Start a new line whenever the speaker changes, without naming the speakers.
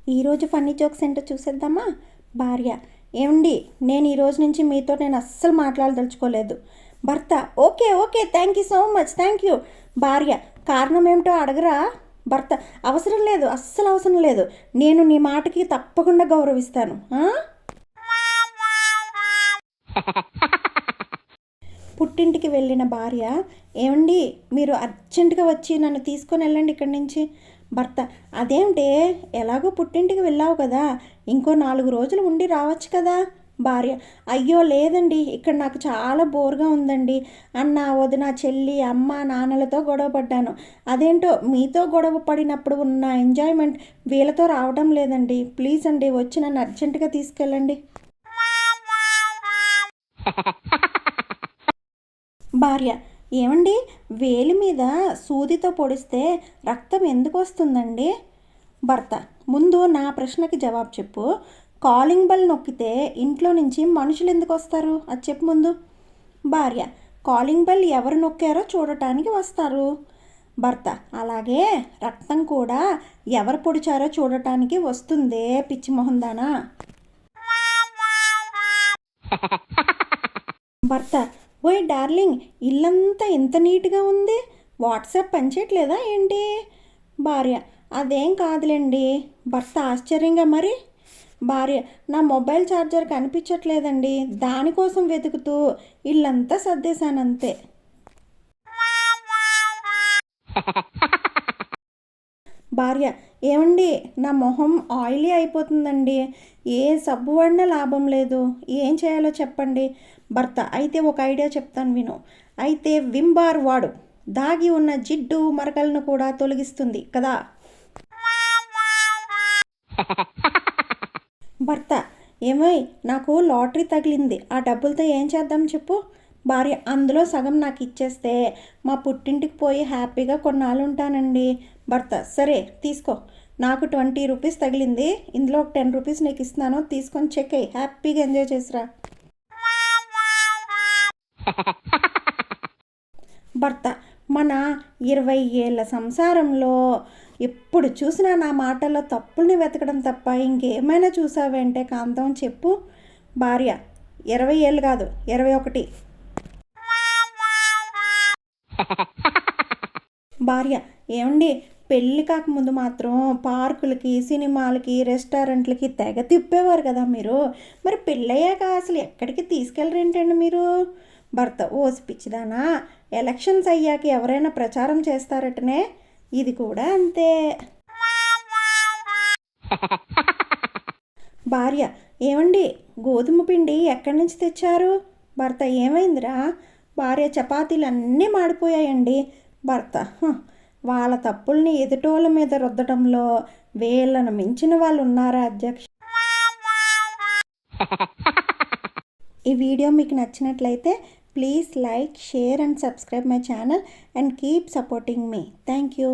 ఈరోజు funny jokes ఏంటో చూసేద్దామా? భార్య: ఏమండి, నేను ఈరోజు నుంచి మీతో నేను అస్సలు మాట్లాడదలుచుకోలేదు. భర్త: okay okay, thank you so much, thank you. భార్య: కారణం ఏమిటో అడగరా? భర్త: అవసరం లేదు, అస్సలు అవసరం లేదు. నేను నీ మాటకి తప్పకుండా గౌరవిస్తాను. పుట్టింటికి వెళ్ళిన భార్య: ఏమండి, మీరు అర్జెంటుగా వచ్చి నన్ను తీసుకొని వెళ్ళండి ఇక్కడి నుంచి. భర్త: అదేంటే, ఎలాగో పుట్టింటికి వెళ్ళావు కదా, ఇంకో 4 రోజులు ఉండి రావచ్చు కదా. భార్య: అయ్యో లేదండి, ఇక్కడ నాకు చాలా బోర్గా ఉందండి. అన్న, వదిన, చెల్లి, అమ్మ, నాన్నలతో గొడవ పడ్డాను. అదేంటో మీతో గొడవ పడినప్పుడు ఉన్న ఎంజాయ్మెంట్ వీళ్ళతో రావడం లేదండి. ప్లీజ్ అండి, వచ్చి నన్ను అర్జెంటుగా తీసుకెళ్ళండి. భార్య: ఏమండి, వేలి మీద సూదితో పొడిస్తే రక్తం ఎందుకు వస్తుందండి? భర్త: ముందు నా ప్రశ్నకి జవాబు చెప్పు. కాలింగ్ బెల్ నొక్కితే ఇంట్లో నుంచి మనుషులు ఎందుకు వస్తారు, అది చెప్పు ముందు. భార్య: కాలింగ్ బెల్ ఎవరు నొక్కారో చూడటానికి వస్తారు. భర్త: అలాగే రక్తం కూడా ఎవరు పొడిచారో చూడటానికి వస్తుందే, పిచ్చి మొహందానా. భర్త: ఓయ్ డార్లింగ్, ఇల్లంతా ఇంత నీట్గా ఉంది, వాట్సాప్ పనిచేయట్లేదా ఏంటి? భార్య: అదేం కాదులేండి. భర్త ఆశ్చర్యంగా: మరి? భార్య: నా మొబైల్ ఛార్జర్ కనిపించట్లేదండి, దానికోసం వెతుకుతూ ఇల్లంతా సర్దేశానంతే. భార్య: ఏమండి, నా మొహం ఆయిలీ అయిపోతుందండి, ఏ సబ్బు వాడినా లాభం లేదు, ఏం చేయాలో చెప్పండి. భర్త: అయితే ఒక ఐడియా చెప్తాను విను. అయితే విమ్ బార్ వాడు, దాగి ఉన్న జిడ్డు మరకలను కూడా తొలగిస్తుంది కదా. భర్త: ఏమై, నాకు లాటరీ తగిలింది, ఆ డబ్బులతో ఏం చేద్దాం చెప్పు. భార్య: అందులో సగం నాకు ఇచ్చేస్తే మా పుట్టింటికి పోయి హ్యాపీగా కొన్నాళ్ళు ఉంటానండి. భర్త: సరే తీసుకో, నాకు 20 రూపీస్ తగిలింది, ఇందులో ఒక 10 రూపీస్ నీకు ఇస్తున్నాను, తీసుకొని చెక్ అయ్యి హ్యాపీగా ఎంజాయ్ చేసిరా. భర్త: మన 20 ఏళ్ళ సంసారంలో ఎప్పుడు చూసినా నా మాటల్లో తప్పుల్ని వెతకడం తప్ప ఇంకేమైనా చూసావేంటే కాంతం, చెప్పు. భార్య: 20 ఏళ్ళు కాదు, 21. భార్య: ఏమండి, పెళ్ళి కాకముందు మాత్రం పార్కులకి, సినిమాలకి, రెస్టారెంట్లకి తెగ తిప్పేవారు కదా మీరు, మరి పెళ్ళయ్యాక అసలు ఎక్కడికి తీసుకెళ్ళరేంటండి మీరు? భర్త: ఓసి పిచ్చిదానా, ఎలక్షన్స్ అయ్యాక ఎవరైనా ప్రచారం చేస్తారటనే, ఇది కూడా అంతే. భార్య: ఏమండి, గోధుమ పిండి ఎక్కడి నుంచి తెచ్చారు? భర్త: ఏమైందిరా? భార్య: చపాతీలు అన్నీ మాడిపోయాయండి. భర్త: వాళ్ళ తప్పుల్ని ఎదుటోళ్ళ మీద రుద్దడంలో వీళ్ళను మించిన వాళ్ళు ఉన్నారా అధ్యక్ష? ఈ వీడియో మీకు నచ్చినట్లయితే please like, share and subscribe my channel and keep supporting me. Thank you.